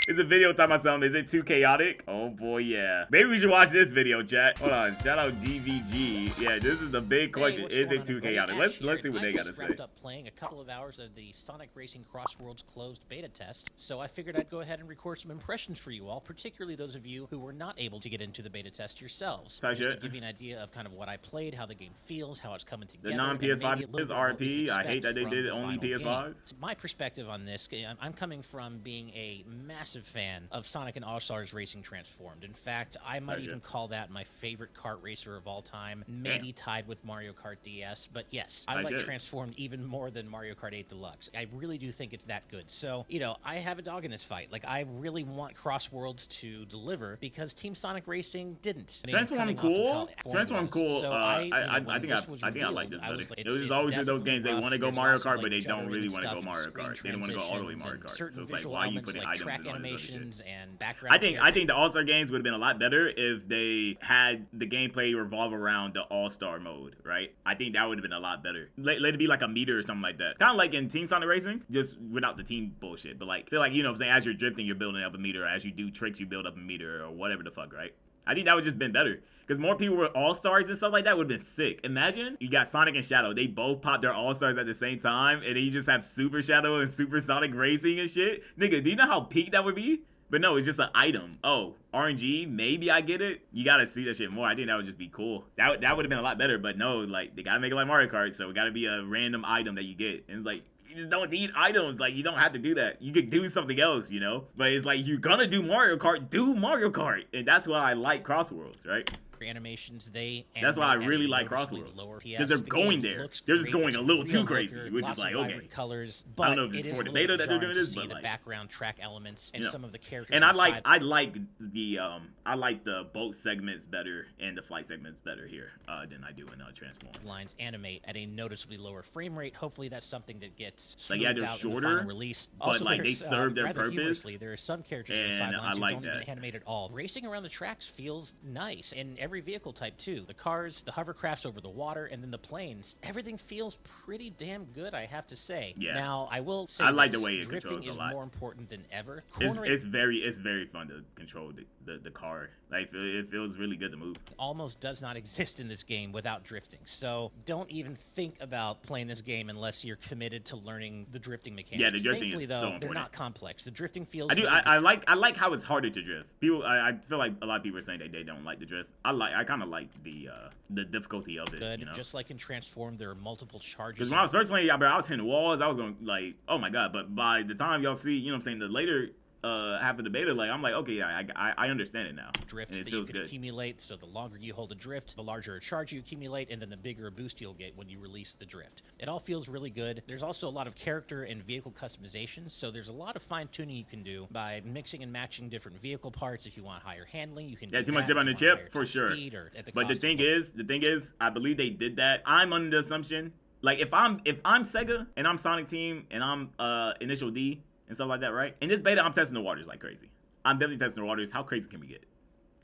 It's a video talking about something. Is it too chaotic? Oh boy, yeah. Maybe we should watch this video, chat. Hold on. Shout out GVG. Yeah, this is the big question. Is it too chaotic? Let's see what they gotta say. I just wrapped up playing a couple of hours of the Sonic Racing CrossWorld's closed beta test, so I figured I'd go ahead and record some impressions for you all, particularly those of you who were not able to get into the beta test yourselves. Just to give you an idea of kind of what I played, how the game feels, how it's coming together. The non-PS5 is RP. I hate that they did only PS5. My perspective on this, I'm coming from being a massive fan of Sonic and All-Stars Racing Transformed. In fact, I might even call that my favorite kart racer of all time, maybe tied with Mario Kart DS. But yes, I like Transformed even more than Mario Kart 8 Deluxe. I really do think it's that good. So, you know, I have a dog in this fight. Like, I really want CrossWorlds to deliver because Team Sonic Racing didn't. Transform cool. Transform cool. So I think I like this better. It was always those games they want to go Mario Kart, but they don't really want to go Mario Kart. They don't want to go all the way Mario Kart. So it's like, why are you putting items in animations and background? I think the All-Star games would have been a lot better if they had the gameplay revolve around the All-Star mode, right? I think that would have been a lot better. Let it be like a meter or something like that. Kind of like in Team Sonic Racing, just without the team bullshit. But like, feel like, you know what I'm saying, as you're drifting, you're building up a meter. As you do tricks, you build up a meter or whatever the fuck, right? I think that would just been better. Because more people were all-stars and stuff like that would have been sick. Imagine you got Sonic and Shadow. They both pop their all-stars at the same time. And then you just have Super Shadow and Super Sonic Racing and shit. Nigga, do you know how peak that would be? But no, it's just an item. Oh, RNG, maybe I get it. You gotta see that shit more. I think that would just be cool. That would have been a lot better. But no, like, they gotta make it like Mario Kart. So it gotta be a random item that you get. And it's like, you just don't need items. Like, you don't have to do that. You could do something else, you know? But it's like, you're gonna do Mario Kart, do Mario Kart. And that's why I like CrossWorlds, right? Animations, that's why I really like CrossWorlds, because they're going there. They're just going a little too crazy, which is like, okay. Colors, I don't know if it's for the beta that they're doing this, but the like background track elements and some of the characters. And I like the boat segments better and the flight segments better here than I do in Transform. Lines animate at a noticeably lower frame rate. Hopefully, that's something that gets smoothed out shorter, in the final release. But also, like they serve their purpose. There are some characters on the sidelines who like don't even animate at all. Racing around the tracks feels nice, and every vehicle type too. The cars, the hovercrafts over the water, and then the planes. Everything feels pretty damn good, I have to say. Yeah. Now, I will say I like the way it drifting controls is a lot. more important than ever. It's very fun to control the car. Like, it feels really good to move. Almost does not exist in this game without drifting. So don't even think about playing this game unless you're committed to learning the drifting mechanics. Yeah, the drifting Thankfully, is though, so important. They're not complex. The drifting feels. I like how it's harder to drift. People, I feel like a lot of people are saying they don't like the drift. I kind of like the difficulty of it. Good. You know? Just like in Transform, there are multiple charges. Because when I was first playing, I was hitting walls. I was going like, oh my god. But by the time y'all see, you know what I'm saying, the later half of the beta, like, I'm like, okay, yeah, I understand it now. Drift that you can accumulate. So the longer you hold a drift, the larger a charge you accumulate, and then the bigger a boost you'll get when you release the drift. It all feels really good. There's also a lot of character and vehicle customization. So there's a lot of fine tuning you can do by mixing and matching different vehicle parts. If you want higher handling, you can. Yeah, too much dip on the chip for sure. But the thing is, I believe they did that. I'm under the assumption, like, if I'm Sega and I'm Sonic Team and I'm Initial D and stuff like that, right? In this beta, I'm testing the waters like crazy. I'm definitely testing the waters. How crazy can we get?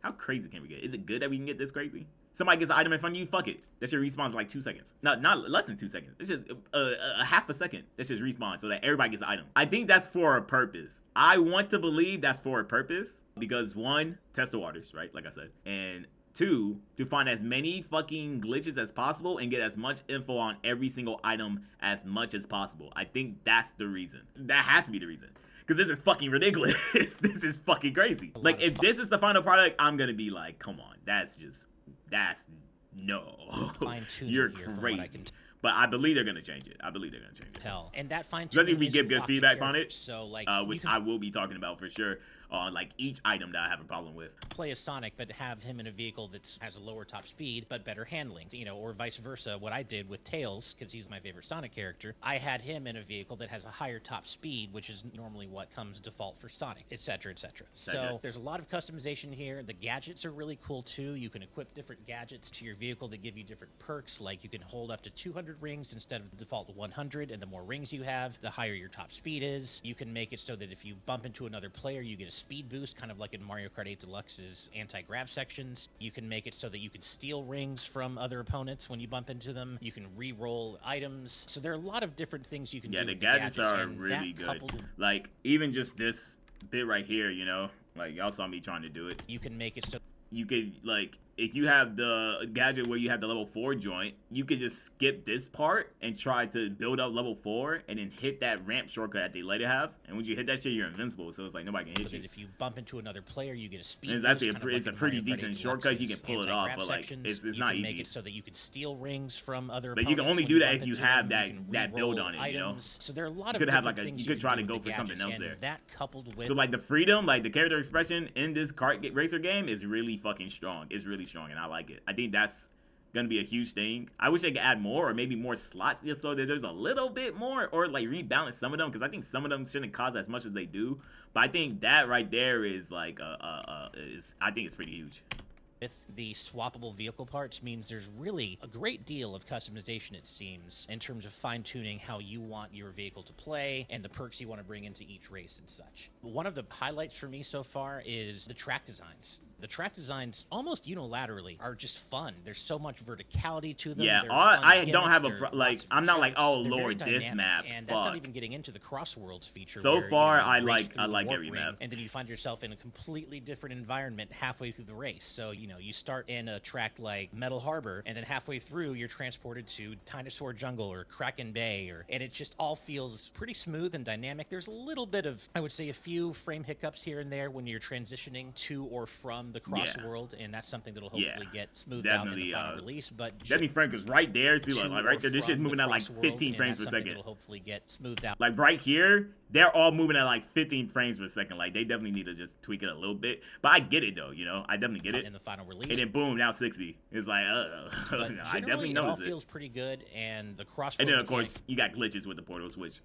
How crazy can we get? Is it good that we can get this crazy? Somebody gets an item in front of you, fuck it. That shit respawns in like 2 seconds. Not less than 2 seconds. It's just a half a second. That shit respawns so that everybody gets an item. I think that's for a purpose. I want to believe that's for a purpose because, one, test the waters, right? Like I said. And 2, to find as many fucking glitches as possible and get as much info on every single item as much as possible. I think that's the reason. That has to be the reason. Because this is fucking ridiculous. This is fucking crazy. Like, if this is the final product, I'm gonna be like, come on. No. You're crazy. But I believe they're gonna change it. Hell, and that fine-tuning. Especially if we get good feedback on it. So, like, which I will be talking about for sure. On like each item that I have a problem with. Play as Sonic, but have him in a vehicle that has a lower top speed but better handling, you know, or vice versa. What I did with Tails, because he's my favorite Sonic character, I had him in a vehicle that has a higher top speed, which is normally what comes default for Sonic, etc., etc. So there's a lot of customization here. The gadgets are really cool too. You can equip different gadgets to your vehicle that give you different perks. Like, you can hold up to 200 rings instead of the default 100, and the more rings you have, the higher your top speed is. You can make it so that if you bump into another player, you get a speed boost, kind of like in Mario Kart 8 Deluxe's anti-grav sections. You can make it so that you can steal rings from other opponents when you bump into them. You can re-roll items. So there are a lot of different things you can do. Yeah, the gadgets are really good. Like, even just this bit right here, you know, like y'all saw me trying to do it. You can make it so you could, like, if you have the gadget where you have the level 4 joint, you could just skip this part and try to build up level 4 and then hit that ramp shortcut that they let it have. And when you hit that shit, you're invincible, so it's like nobody can hit you. If you bump into another player, you get a speed. It's actually it's a pretty decent shortcut. You can pull it off, but like it's not easy. Make it so that you can steal rings from other. But you can only do that if you have that build on it. You know. So there are a lot of you could have like things you could try to go for something else there. That coupled with so like the freedom, like the character expression in this kart racer game is really fucking strong. It's really strong, and I like it. I think that's gonna be a huge thing. I wish they could add more or maybe more slots just so that there's a little bit more, or like rebalance some of them, because I think some of them shouldn't cost as much as they do. But I think that right there is like I think it's pretty huge. With the swappable vehicle parts means there's really a great deal of customization, it seems, in terms of fine-tuning how you want your vehicle to play and the perks you want to bring into each race and such. One of the highlights for me so far is the track designs. The track designs, almost unilaterally, are just fun. There's so much verticality to them. Yeah, I don't have I'm not like, oh lord, this map. And that's not even getting into the CrossWorlds feature. So far, I like every map. And then you find yourself in a completely different environment halfway through the race. So, you know, you start in a track like Metal Harbor, and then halfway through, you're transported to Dinosaur Jungle or Kraken Bay, and it just all feels pretty smooth and dynamic. There's a little bit of, I would say, a few frame hiccups here and there when you're transitioning to or from the CrossWorld, and that's something that'll hopefully get smoothed out in the final release. But definitely Frank is right there. See, like right there, this shit's moving at like 15 frames per second. It'll hopefully get smoothed out. Like right here, they're all moving at like 15 frames per second. Like they definitely need to just tweak it a little bit. But I get it though, you know. I definitely get it. In the final release, and then boom, now 60. It's like, I definitely noticed it. It all feels pretty good, and the CrossWorld. And then of course you got glitches with the portal switch.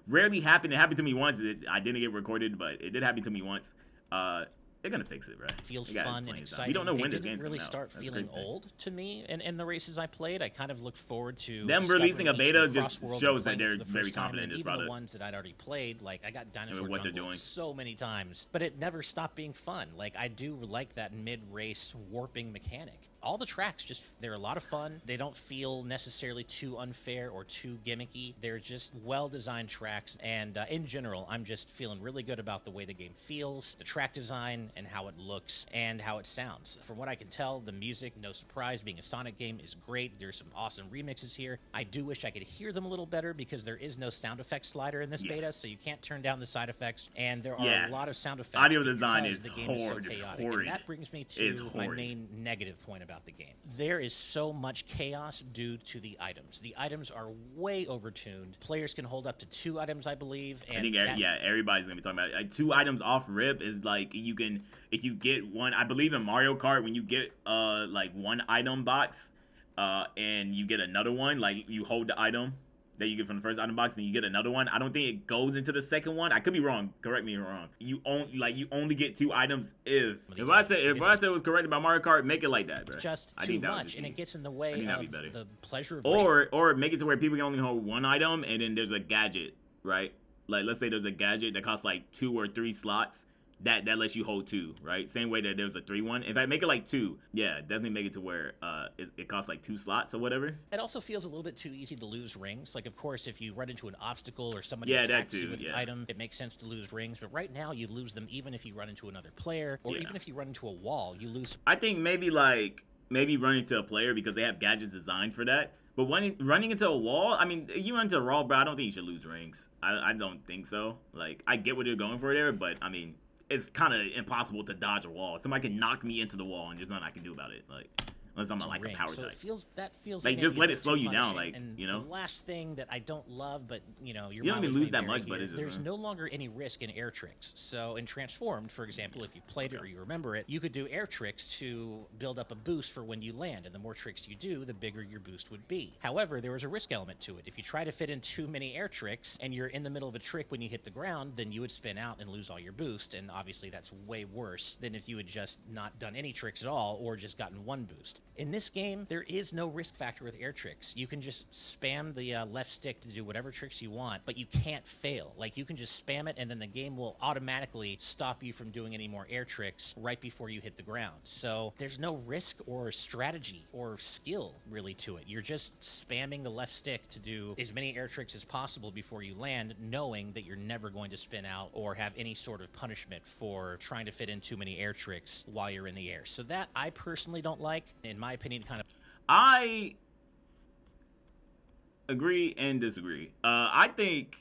Rarely happened. It happened to me once. I didn't get recorded, but it did happen to me once. They're gonna fix it, right? It feels fun and exciting. We don't know when this game's really start feeling old to me in the races I played. I kind of looked forward to them releasing a beta. Just shows that they're very confident in this product. Even the ones that I'd already played, like I got Dinosaur Jungle so many times, but it never stopped being fun. Like I do like that mid-race warping mechanic. All the tracks they're a lot of fun. They don't feel necessarily too unfair or too gimmicky. They're just well-designed tracks, and in general, I'm just feeling really good about the way the game feels, the track design, and how it looks, and how it sounds. From what I can tell, the music, no surprise, being a Sonic game, is great. There's some awesome remixes here. I do wish I could hear them a little better because there is no sound effects slider in this beta, so you can't turn down the side effects, and there are a lot of sound effects. Audio design is the game is so chaotic. And that brings me to my main negative point about the game. There is so much chaos due to the items. The items are way overtuned. Players can hold up to 2 items, I believe. And I think everybody's gonna be talking about it. Like 2 items off rip is like you can, if you get one. I believe in Mario Kart when you get like 1 item box, and you get another one, like you hold the item that you get from the first item box and you get another one. I don't think it goes into the second one. I could be wrong. Correct me if I'm wrong. You only get 2 items if I said it was correct about Mario Kart, make it like that, bro. Just too much, and it gets in the way of the pleasure of or make it to where people can only hold 1 item and then there's a gadget, right? Like let's say there's a gadget that costs like 2 or 3 slots. That lets you hold 2, right? Same way that there's a 3 one. If I make it like 2, definitely make it to where it costs like 2 slots or whatever. It also feels a little bit too easy to lose rings. Like, of course, if you run into an obstacle or somebody attacks you with an item, it makes sense to lose rings. But right now, you lose them even if you run into another player or even if you run into a wall, you lose. I think maybe run into a player because they have gadgets designed for that. But running into a wall, I mean, you run into a wall, bro, I don't think you should lose rings. I don't think so. Like, I get what you're going for there, but I mean, it's kind of impossible to dodge a wall. Somebody can knock me into the wall and just nothing I can do about it. Like, unless I'm like a power type. That feels like just let it slow you down, like, you know. The last thing that I don't love, but you know, you don't even lose that much, but it's just, there's no longer any risk in air tricks. So in Transformed, for example, if you played it or you remember it, you could do air tricks to build up a boost for when you land, and the more tricks you do, the bigger your boost would be. However, there was a risk element to it. If you try to fit in too many air tricks and you're in the middle of a trick when you hit the ground, then you would spin out and lose all your boost, and obviously that's way worse than if you had just not done any tricks at all or just gotten 1 boost. In this game, there is no risk factor with air tricks. You can just spam the left stick to do whatever tricks you want, but you can't fail. Like, you can just spam it, and then the game will automatically stop you from doing any more air tricks right before you hit the ground. So there's no risk or strategy or skill really to it. You're just spamming the left stick to do as many air tricks as possible before you land, knowing that you're never going to spin out or have any sort of punishment for trying to fit in too many air tricks while you're in the air. So that I personally don't like. In my opinion, kind of. I agree and disagree. I think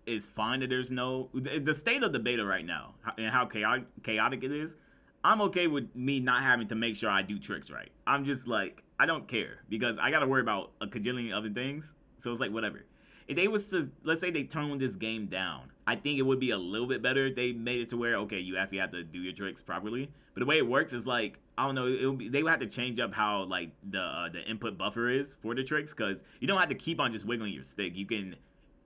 it's fine that there's no the state of the beta right now and how chaotic it is. I'm okay with me not having to make sure I do tricks right. I'm just like, I don't care because I got to worry about a cajillion other things. So it's like, whatever. If they was to, let's say they toned this game down, I think it would be a little bit better if they made it to where, okay, you actually have to do your tricks properly. But the way it works is like, I don't know, they would have to change up how like the input buffer is for the tricks, because you don't have to keep on just wiggling your stick. You can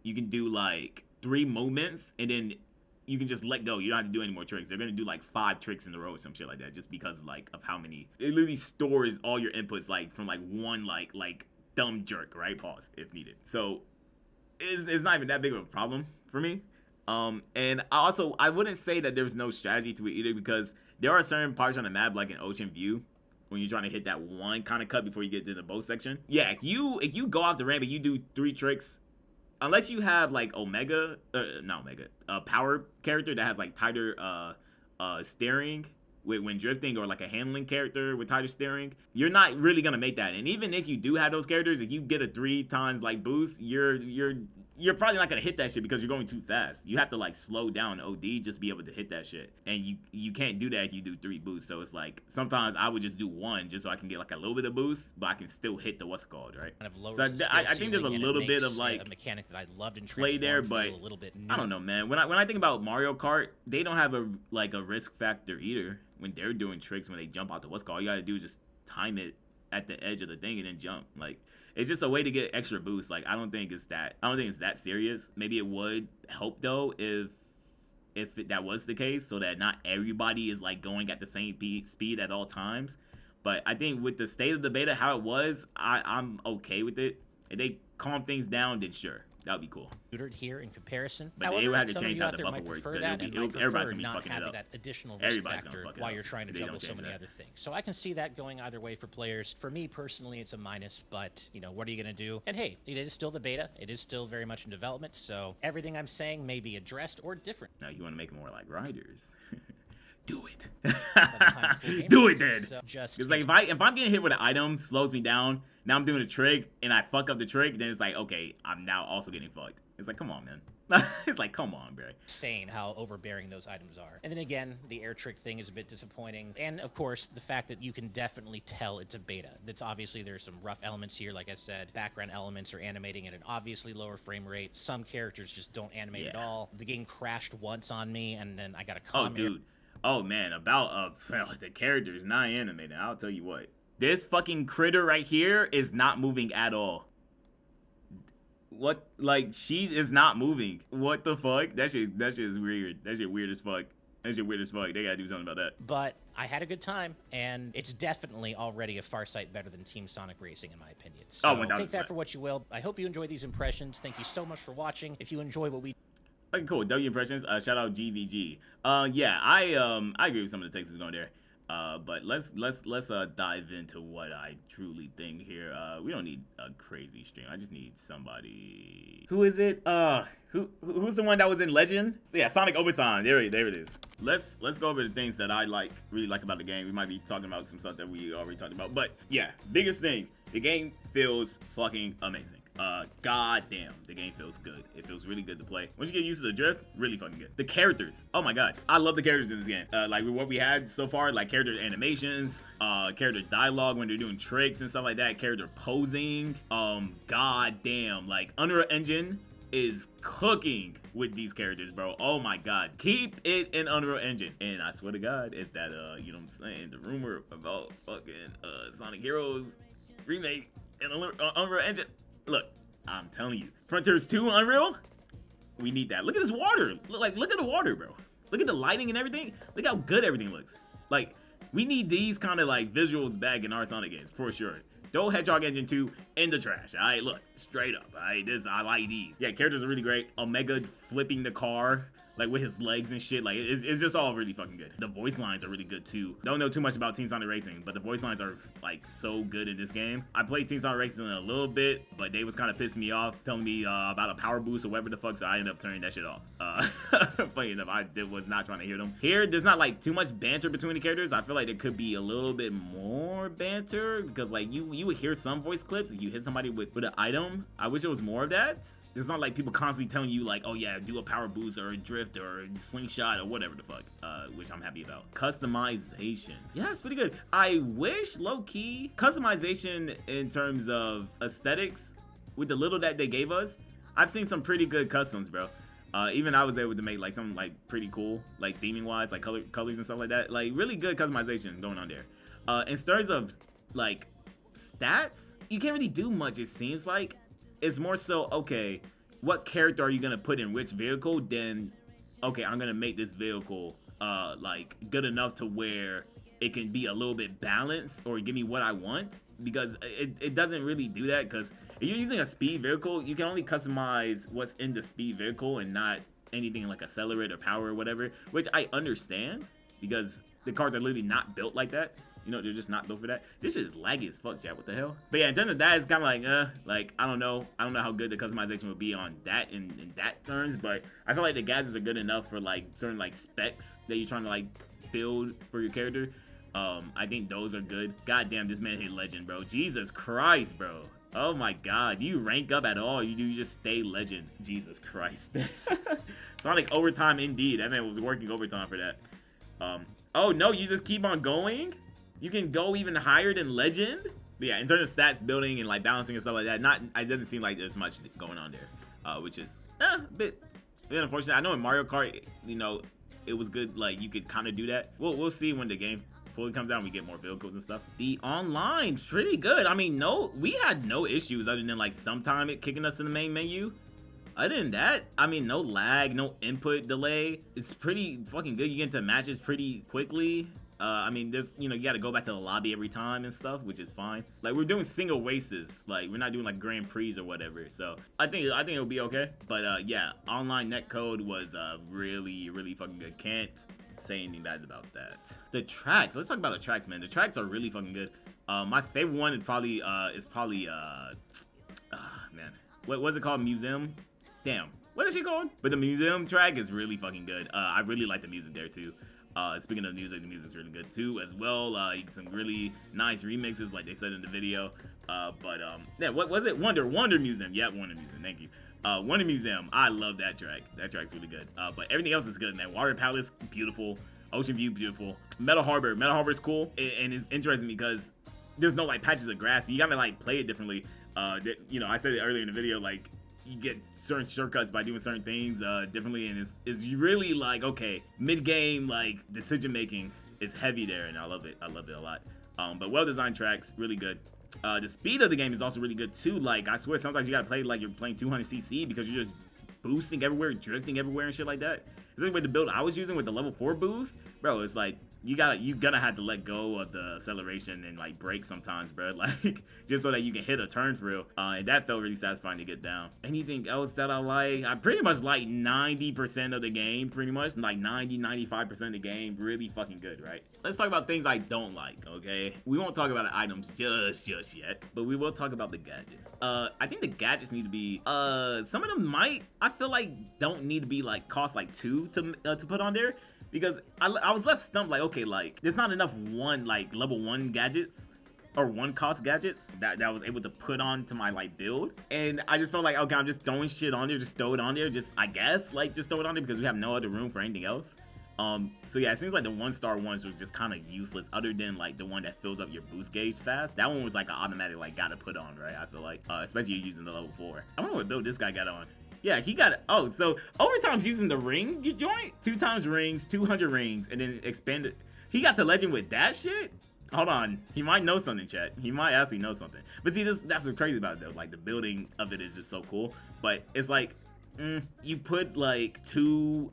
do like 3 movements and then you can just let go. You don't have to do any more tricks. They're gonna do like 5 tricks in a row or some shit like that, just because like of how many. It literally stores all your inputs like from like one like thumb jerk, right? Pause if needed. So it's not even that big of a problem for me. And also, I wouldn't say that there's no strategy to it either, because there are certain parts on the map, like in Ocean View, when you're trying to hit that one kind of cut before you get to the boat section. Yeah, if you go off the ramp and you do 3 tricks, unless you have like a power character that has like tighter steering when drifting, or like a handling character with tighter steering, you're not really gonna make that. And even if you do have those characters, if you get a 3 times like boost, you're probably not gonna hit that shit because you're going too fast. You have to like slow down OD just be able to hit that shit, and you can't do that if you do 3 boosts. So it's like sometimes I would just do 1 just so I can get like a little bit of boost, but I can still hit the what's called, right? Kind of so I think there's a little bit of like a mechanic that I loved in play there, but a little bit I don't know, man. When I think about Mario Kart, they don't have a risk factor either. When they're doing tricks, when they jump out the what's called, all you gotta do is just time it at the edge of the thing and then jump. Like, it's just a way to get extra boost. Like, I don't think it's that serious. Maybe it would help though if that was the case, so that not everybody is like going at the same speed at all times. But I think with the state of the beta, how it was, I'm okay with it. If they calm things down, then sure, that would be cool. Here in comparison, but however, they would have to change how the buffer works. Everybody's gonna be fucking it up. That additional risk factor while you're trying to juggle so many other things. So I can see that going either way for players. For me personally, it's a minus. But you know, what are you gonna do? And hey, it is still the beta. It is still very much in development. So everything I'm saying may be addressed or different. Now you want to make it more like Riders. Do it. Do it then. So just like if I'm getting hit with an item, slows me down. Now I'm doing a trick and I fuck up the trick, then it's like, okay, I'm now also getting fucked. It's like, come on, man. It's like, come on, bro. Insane how overbearing those items are. And then again, the air trick thing is a bit disappointing. And of course, the fact that you can definitely tell it's a beta. That's obviously there's some rough elements here. Like I said, background elements are animating at an obviously lower frame rate. Some characters just don't animate at all. The game crashed once on me, and then I got a comment. Oh, dude. Oh, man. About the characters not animated. I'll tell you what. This fucking critter right here is not moving at all. What? Like, she is not moving. What the fuck? That shit is weird. That shit weird as fuck. That shit weird as fuck. They gotta do something about that. But I had a good time, and it's definitely already a far sight better than Team Sonic Racing, in my opinion. So take that for what you will. I hope you enjoy these impressions. Thank you so much for watching. If you enjoy what we... Okay, cool. W impressions. Shout out GVG. Yeah, I agree with some of the takes that's going there. But let's dive into what I truly think here. We don't need a crazy stream. I just need somebody. Who is it? Who's the one that was in Legend? Yeah, Sonic Obasan. There it is. Let's go over the things that I really like about the game. We might be talking about some stuff that we already talked about, but yeah, biggest thing, the game feels fucking amazing. God damn, the game feels good. It feels really good to play. Once you get used to the drift, really fucking good. The characters, oh my god, I love the characters in this game. Like what we had so far, like character animations, character dialogue when they're doing tricks and stuff like that, character posing. God damn, like Unreal Engine is cooking with these characters, bro. Oh my god, keep it in Unreal Engine. And I swear to god, if that you know what I'm saying, the rumor about fucking Sonic Heroes remake in Unreal Engine, look, I'm telling you, Frontiers 2 Unreal, we need that. Look at this water. Look at the water, bro. Look at the lighting and everything. Look how good everything looks. Like, We need these kind of like visuals back in our Sonic games for sure. Throw Hedgehog Engine 2 in the trash. All right, look, straight up. All right, I like these. Yeah, characters are really great. Omega flipping the car, like with his legs and shit. Like, it's just all really fucking good. The voice lines are really good too. Don't know too much about Team Sonic Racing, but the voice lines are like so good in this game. I played Team Sonic Racing a little bit, but they was kind of pissing me off, telling me about a power boost or whatever the fuck, so I ended up turning that shit off. Funny enough, I was not trying to hear them. Here, there's not like too much banter between the characters. I feel like there could be a little bit more banter because like you would hear some voice clips if you hit somebody with an item. I wish it was more of that. It's not like people constantly telling you like, oh yeah, do a power boost or a drift or a slingshot or whatever the fuck, which I'm happy about. Customization. Yeah, it's pretty good. I wish low-key customization in terms of aesthetics with the little that they gave us. I've seen some pretty good customs, bro. Even I was able to make like something like pretty cool, like theming wise, like colors and stuff like that. Like really good customization going on there. In terms of like stats, you can't really do much, it seems like. It's more so, okay, what character are you gonna put in which vehicle? Then, okay, I'm gonna make this vehicle like good enough to where it can be a little bit balanced or give me what I want, because it doesn't really do that. Because if you're using a speed vehicle, you can only customize what's in the speed vehicle and not anything like accelerate or power or whatever, which I understand because the cars are literally not built like that. You know, they're just not built for that. This shit is laggy as fuck, chat. What the hell? But yeah, in terms of that, it's kind of like, I don't know how good the customization would be on that in that terms, but I feel like the gadgets are good enough for like certain like specs that you're trying to like build for your character. I think those are good. God damn, this man hit legend, bro. Jesus Christ, bro. Oh my God, do you rank up at all? You just stay legend. Jesus Christ. Sonic overtime indeed. That man was working overtime for that. Oh no, you just keep on going? You can go even higher than legend? But yeah, in terms of stats, building, and like balancing and stuff like that, it doesn't seem like there's much going on there, which is a bit unfortunate. I know in Mario Kart, you know, it was good. Like you could kind of do that. We'll see when the game fully comes out and we get more vehicles and stuff. The online pretty good. I mean, we had no issues other than like sometime it kicking us in the main menu. Other than that, I mean, no lag, no input delay. It's pretty fucking good. You get into matches pretty quickly. I mean, there's, you know, you got to go back to the lobby every time and stuff, which is fine. Like, we're doing single races. Like, we're not doing, like, Grand Prix or whatever. So, I think it'll be okay. But, yeah, online netcode was really, really fucking good. Can't say anything bad about that. The tracks. Let's talk about the tracks, man. The tracks are really fucking good. My favorite one is probably man. What's it called? Museum? Damn. What is she called? But the museum track is really fucking good. I really like the music there, too. Speaking of music, the music's really good too as well. You get some really nice remixes like they said in the video. Yeah, what was it? Wonder Museum. Yeah, Wonder Museum. Thank you. Wonder Museum. I love that track. That track's really good. But everything else is good, man. Water Palace, beautiful. Ocean View, beautiful. Metal Harbor is cool. And it's interesting because there's no like patches of grass. So you gotta like play it differently. You know, I said it earlier in the video, like you get certain shortcuts by doing certain things differently, and it's really like, okay, mid-game like decision making is heavy there, and I love it a lot. But well-designed tracks, really good. The speed of the game is also really good too. Like, I swear sometimes you gotta play like you're playing 200cc because you're just boosting everywhere, drifting everywhere and shit like that. It's like with the build I was using with the level 4 boost, bro, it's like you're gonna have to let go of the acceleration and like brake sometimes, bro, like just so that you can hit a turn for real. And that felt really satisfying to get down. Anything else that I like? I pretty much like 90% of the game, pretty much like 95% of the game. Really fucking good, right? Let's talk about things I don't like. Okay, we won't talk about the items just yet, but we will talk about the gadgets. I think the gadgets need to be some of them I feel like don't need to be like cost like 2 to put on there. Because I was left stumped, like, okay, like, there's not enough level 1 gadgets or 1 cost gadgets that I was able to put on to my, like, build. And I just felt like, okay, I'm just throwing shit on there, just throw it on there, I guess, like, just throw it on there because we have no other room for anything else. So yeah, it seems like the 1-star ones were just kind of useless other than, like, the one that fills up your boost gauge fast. That one was, like, an automatic, like, gotta put on, right? I feel like, especially using the level 4. I wonder what build this guy got on. Yeah, he got, oh, so overtime's using the ring joint? 2 times rings, 200 rings, and then expanded. He got the legend with that shit? Hold on, he might know something, chat. He might actually know something. But see, that's what's crazy about it, though. Like, the building of it is just so cool. But it's like, you put, like, two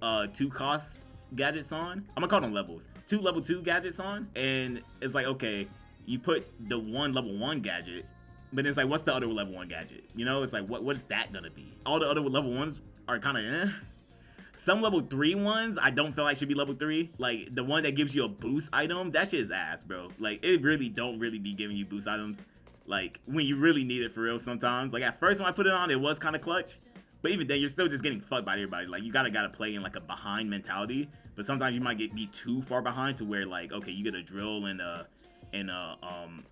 costs gadgets on. I'm gonna call them levels. 2 level 2 gadgets on, and it's like, okay, you put the one level 1 gadget, but it's like, what's the other level 1 gadget? You know, it's like, what is that gonna be? All the other level 1s are kind of eh. Some level 3 ones I don't feel like should be level 3. Like the one that gives you a boost item, that shit is ass, bro. Like it really don't really be giving you boost items like when you really need it for real sometimes. Like at first when I put it on, it was kind of clutch. But even then, you're still just getting fucked by everybody. Like, you gotta play in, like, a behind mentality. But sometimes you might be too far behind to where, like, okay, you get a drill and a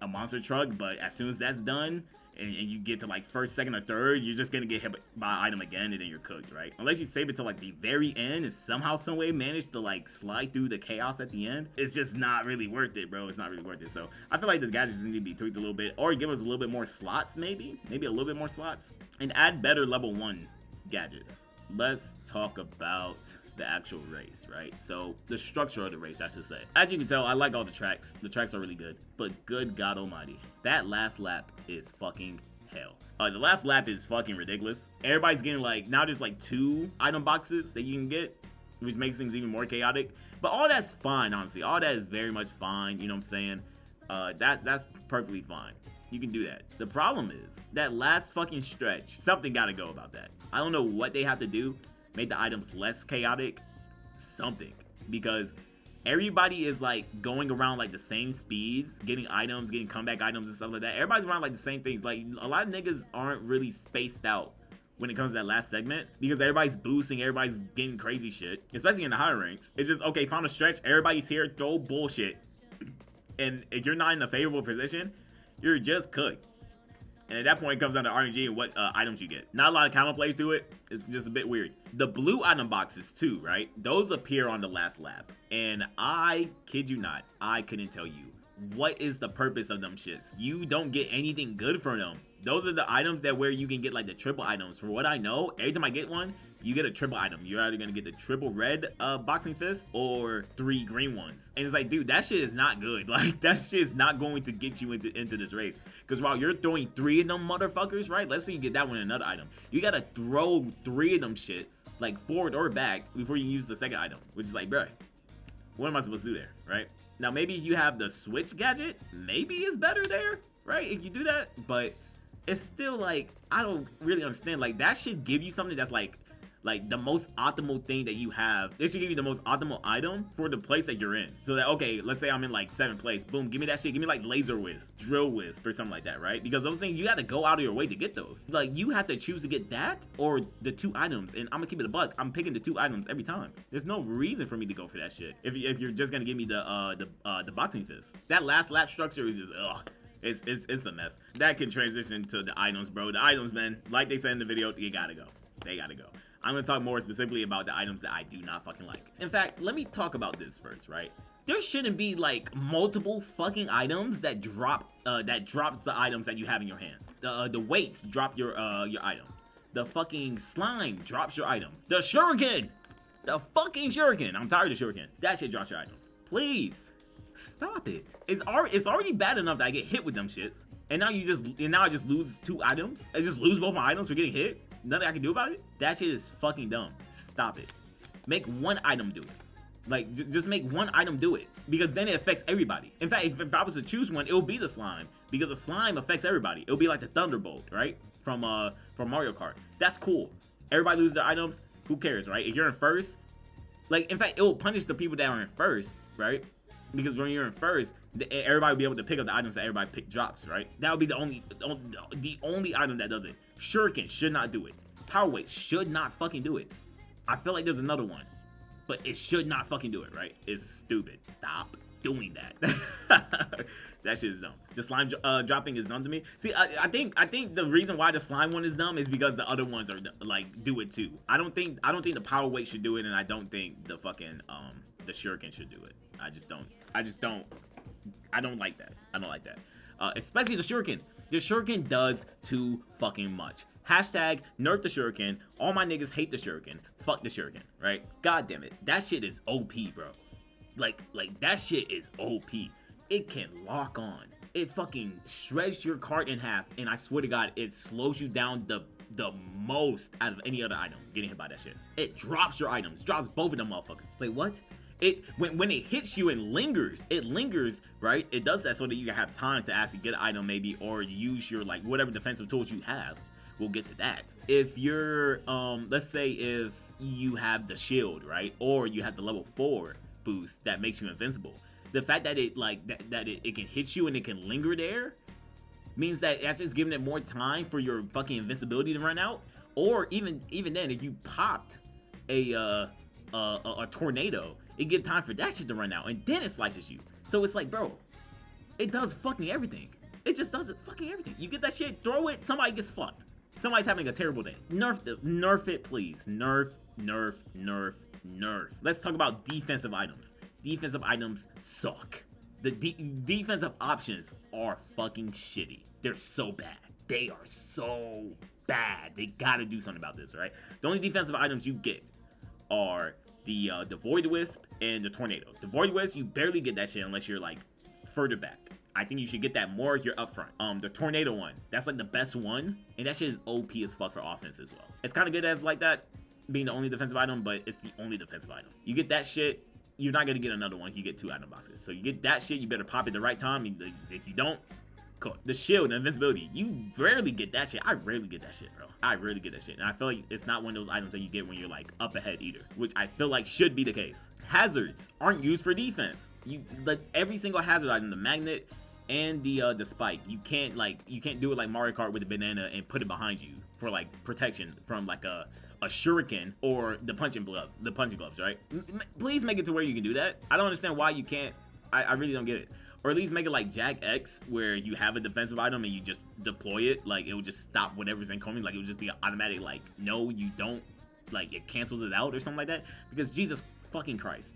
monster truck. But as soon as that's done, and you get to, like, first, second, or third, you're just gonna get hit by an item again, and then you're cooked, right? Unless you save it to, like, the very end and somehow, some way manage to, like, slide through the chaos at the end. It's just not really worth it, bro. It's not really worth it. So, I feel like this gadget need to be tweaked a little bit. Or give us a little bit more slots, maybe. Maybe a little bit more slots. And add better level 1 gadgets. Let's talk about the actual race, right? So the structure of the race, I should say. As you can tell, I like all the tracks. The tracks are really good, but good God almighty, that last lap is fucking hell. The last lap is fucking ridiculous. Everybody's getting like, now there's like 2 item boxes that you can get, which makes things even more chaotic. But all that's fine, honestly. All that is very much fine, you know what I'm saying? That's perfectly fine. You can do that. The problem is that last fucking stretch, something gotta go about that. I don't know what they have to do, make the items less chaotic, something, because everybody is like going around like the same speeds, getting items, getting comeback items and stuff like that. Everybody's around like the same things. Like a lot of niggas aren't really spaced out when it comes to that last segment because everybody's boosting, everybody's getting crazy shit, especially in the higher ranks. It's just, okay, found a stretch, everybody's here, throw bullshit. And if you're not in a favorable position, you're just cooked. And at that point, it comes down to RNG and what items you get. Not a lot of counter play to it. It's just a bit weird. The blue item boxes too, right? Those appear on the last lap. And I kid you not, I couldn't tell you what is the purpose of them shits. You don't get anything good from them. Those are the items that where you can get like the triple items. For what I know, every time I get one, you get a triple item. You're either gonna get the triple red boxing fist or 3 green ones. And it's like, dude, that shit is not good. Like, that shit is not going to get you into this race. Because while you're throwing 3 of them motherfuckers, right? Let's say you get that one in another item. You gotta throw 3 of them shits, like forward or back, before you use the second item. Which is like, bruh, what am I supposed to do there, right? Now, maybe you have the switch gadget. Maybe it's better there, right? If you do that. But it's still like, I don't really understand. Like, that should give you something that's like the most optimal thing that you have. It should give you the most optimal item for the place that you're in. So that, okay, let's say I'm in like 7th place. Boom, give me that shit. Give me like laser wisp, drill wisp, or something like that, right? Because those things, you have to go out of your way to get those. Like, you have to choose to get that or the 2 items. And I'm gonna keep it a buck. I'm picking the 2 items every time. There's no reason for me to go for that shit. If you're just gonna give me the boxing fist. That last lap structure is just, ugh. It's a mess. That can transition to the items, bro. The items, man, like they said in the video, they gotta go. They gotta go. I'm gonna talk more specifically about the items that I do not fucking like. In fact, let me talk about this first, right? There shouldn't be like multiple fucking items that drop the items that you have in your hands. The weights drop your item. The fucking slime drops your item. The shuriken, the fucking shuriken. I'm tired of shuriken. That shit drops your items. Please stop it. It's already bad enough that I get hit with them shits, and now I just lose 2 items. I just lose both my items for getting hit. Nothing I can do about it. That shit is fucking dumb. Stop it. Make 1 item do it. Like, just make 1 item do it, because then it affects everybody. In fact, if I was to choose one, it will be the slime, because the slime affects everybody. It'll be like the thunderbolt, right? From Mario Kart. That's cool. Everybody loses their items. Who cares, right? If you're in first, like, in fact, it will punish the people that are in first, right? Because when you're in first, everybody will be able to pick up the items that everybody drops, right? That would be the only item that does it. Shuriken should not do it. Power weight should not fucking do it. I feel like there's another one, but it should not fucking do it, right? It's stupid. Stop doing that. That shit is dumb. The slime dropping is dumb to me. See, I think the reason why the slime one is dumb is because the other ones are like do it too. I don't think the power weight should do it, and I don't think the fucking the shuriken should do it. I don't like that. I don't like that. Especially the shuriken. The shuriken does too fucking much. Hashtag nerf the shuriken. All my niggas hate the shuriken. Fuck the shuriken, right? God damn it. That shit is OP, bro. Like that shit is OP. It can lock on. It fucking shreds your cart in half, and I swear to God, it slows you down the the most out of any other item getting hit by that shit. It drops your items, drops both of them motherfuckers. Like what? It when it hits you, it lingers, right? It does that so that you can have time to actually get an item maybe, or use your like whatever defensive tools you have. We'll get to that. If you're let's say if you have the shield, right, or you have the level 4 boost that makes you invincible, the fact that it like that it can hit you and it can linger there means that that's just giving it more time for your fucking invincibility to run out. Or even then, if you popped a tornado, it gives time for that shit to run out, and then it slices you. So it's like, bro, it does fucking everything. It just does fucking everything. You get that shit, throw it, somebody gets fucked. Somebody's having a terrible day. Nerf it, please. Nerf. Let's talk about defensive items. Defensive items suck. The defensive options are fucking shitty. They're so bad. They are so bad. They gotta do something about this, right? The only defensive items you get are the Void Wisp and the Tornado. The Void Wisp, you barely get that shit unless you're like further back. I think you should get that more if you're up front. The Tornado one, that's like the best one, and that shit is OP as fuck for offense as well. It's kind of good as like that, being the only defensive item, but it's the only defensive item. You get that shit, you're not gonna get another one if you get 2 item boxes. So you get that shit, you better pop it the right time. If you don't, cool. The shield and invincibility, you rarely get that shit. I rarely get that shit, bro. I rarely get that shit. And I feel like it's not one of those items that you get when you're like up ahead either, which I feel like should be the case. Hazards aren't used for defense. You like every single hazard item, the magnet and the spike, you can't do it like Mario Kart with the banana and put it behind you for like protection from like a shuriken or the punching gloves, right? Please make it to where you can do that. I don't understand why you can't. I really don't get it. Or at least make it like Jack X, where you have a defensive item and you just deploy it. Like it will just stop whatever's incoming. Like it would just be an automatic like, no, you don't. Like it cancels it out or something like that. Because Jesus fucking Christ,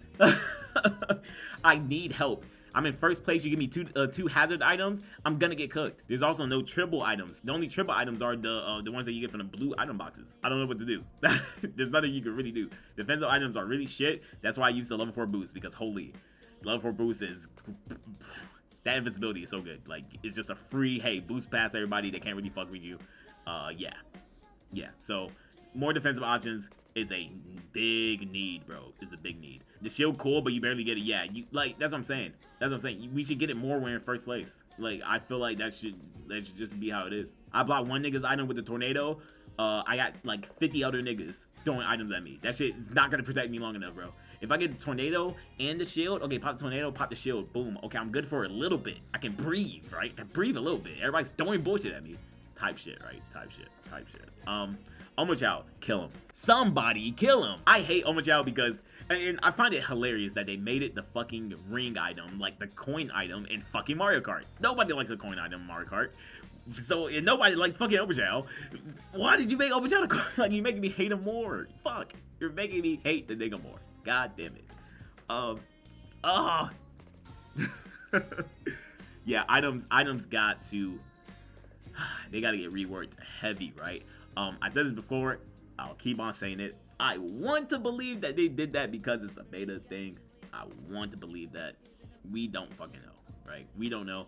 I need help. I'm in first place. You give me two hazard items, I'm gonna get cooked. There's also no triple items. The only triple items are the ones that you get from the blue item boxes. I don't know what to do. There's nothing you can really do. Defensive items are really shit. That's why I use the level 4 boost, because holy, level 4 boost is that invincibility is so good. Like it's just a free, hey, boost past everybody that can't really fuck with you. Yeah. So more defensive options is a big need, bro. It's a big need. The shield cool, but you barely get it. Yeah, you like that's what I'm saying. We should get it more when we're in first place. Like I feel like that should just be how it is. I blocked one nigga's item with the tornado. I got like 50 other niggas throwing items at me. That shit is not gonna protect me long enough, bro. If I get the tornado and the shield, okay, pop the tornado, pop the shield, boom. Okay, I'm good for a little bit. I can breathe, right? I can breathe a little bit. Everybody's throwing bullshit at me. Type shit, right? Type shit. Omochao, kill him. Somebody kill him. I hate Omochao because, and I find it hilarious that they made it the fucking ring item, like the coin item in fucking Mario Kart. Nobody likes a coin item in Mario Kart. So, and nobody likes fucking Omochao. Why did you make Omochao the coin? Like, you're making me hate him more. Fuck. You're making me hate the nigga more. God damn it. Yeah, items got to, they got to get reworked heavy, right? I said this before, I'll keep on saying it. I want to believe that they did that because it's a beta thing. I want to believe that. We don't fucking know, right? We don't know.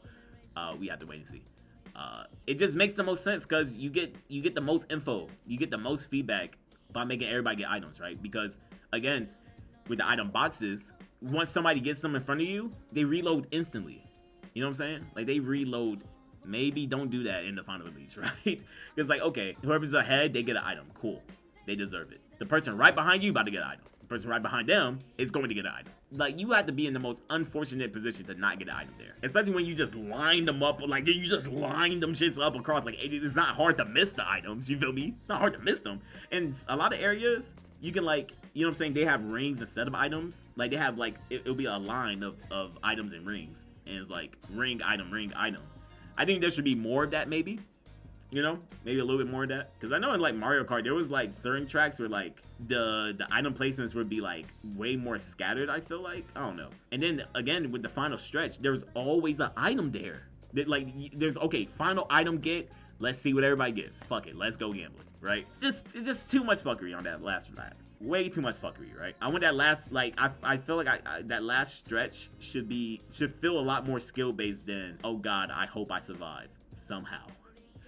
We have to wait and see. It just makes the most sense because you get the most info, you get the most feedback by making everybody get items, right? Because again, with the item boxes, once somebody gets them in front of you, they reload instantly. You know what I'm saying? Like they reload. Maybe don't do that in the final release, right? Because like, okay, whoever's ahead, they get an item. Cool. They deserve it. The person right behind you about to get an item. The person right behind them is going to get an item. Like you have to be in the most unfortunate position to not get an item there. Especially when you just line them up, like you just line them shits up across. Like it's not hard to miss the items, you feel me? It's not hard to miss them. And a lot of areas, you can like, you know what I'm saying? They have rings instead of items. Like they have like, it'll be a line of items and rings. And it's like ring, item, ring, item. I think there should be more of that, maybe. You know, maybe a little bit more of that. Because I know in like Mario Kart, there was like certain tracks where like the item placements would be like way more scattered, I feel like. I don't know. And then again, with the final stretch, there's always an item there. That like, there's, okay, final item get. Let's see what everybody gets. Fuck it, let's go gambling, right? It's just too much fuckery on that last lap. Way too much fuckery, right? I want that last, like, I feel like that last stretch should feel a lot more skill based than, oh god, I hope I survive somehow.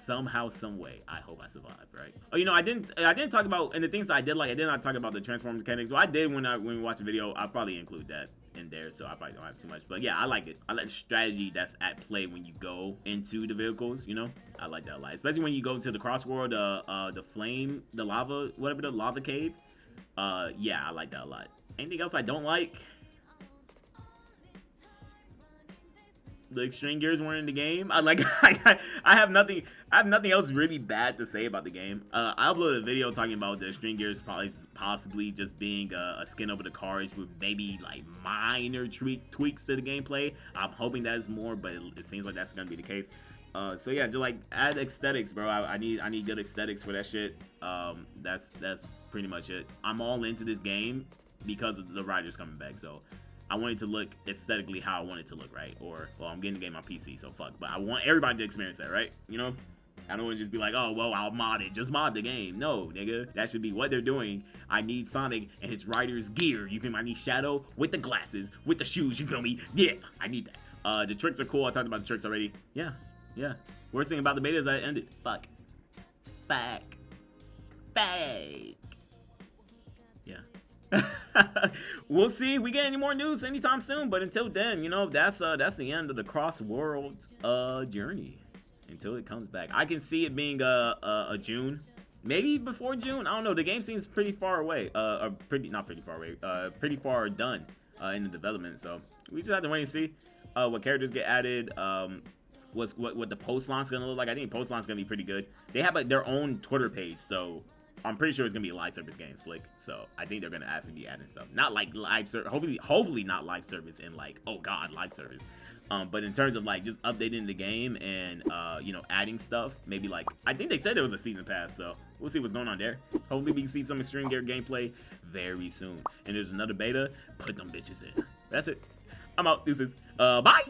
somehow, some way. I hope I survived, right? Oh, you know, I didn't talk about, and the things I did like, I did not talk about the transform mechanics. Well, I did when we watch a video. I'll probably include that in there, so I probably don't have too much. But yeah, I like it. I like the strategy that's at play when you go into the vehicles, you know? I like that a lot. Especially when you go to the CrossWorld, the flame, the lava, whatever, the lava cave. Yeah, I like that a lot. Anything else I don't like? The extreme gears weren't in the game. I have nothing else really bad to say about the game. I uploaded a video talking about the extreme gears possibly just being a skin over the cars with maybe like minor tweaks to the gameplay. I'm hoping that is more, but it seems like that's gonna be the case. So yeah, just like add aesthetics, bro. I need good aesthetics for that shit. That's pretty much it. I'm all into this game because of the riders coming back. So I want it to look aesthetically how I want it to look, right? Or, well, I'm getting the game on PC, so fuck. But I want everybody to experience that, right? You know? I don't want to just be like, oh, well, I'll mod it. Just mod the game. No, nigga. That should be what they're doing. I need Sonic and his rider's gear. You feel me? I need Shadow with the glasses, with the shoes. You feel me? Yeah, I need that. The tricks are cool. I talked about the tricks already. Yeah. Worst thing about the beta is that it ended. Fuck. Yeah. We'll see if we get any more news anytime soon, but until then, you know, that's the end of the CrossWorld journey until it comes back. I can see it being a June, maybe before June. I don't know. The game seems pretty far away, pretty far done in the development. So we just have to wait and see what characters get added. What the post launch gonna look like. I think post launch gonna be pretty good. They have like their own Twitter page, so I'm pretty sure it's gonna be a live service game, slick. So I think they're gonna actually be adding stuff, not like live service. Hopefully not live service in like, oh god, live service. But in terms of like just updating the game and you know, adding stuff, maybe like, I think they said there was a season pass, so we'll see what's going on there. Hopefully we can see some extreme gear gameplay very soon. And there's another beta. Put them bitches in. That's it. I'm out. This is bye.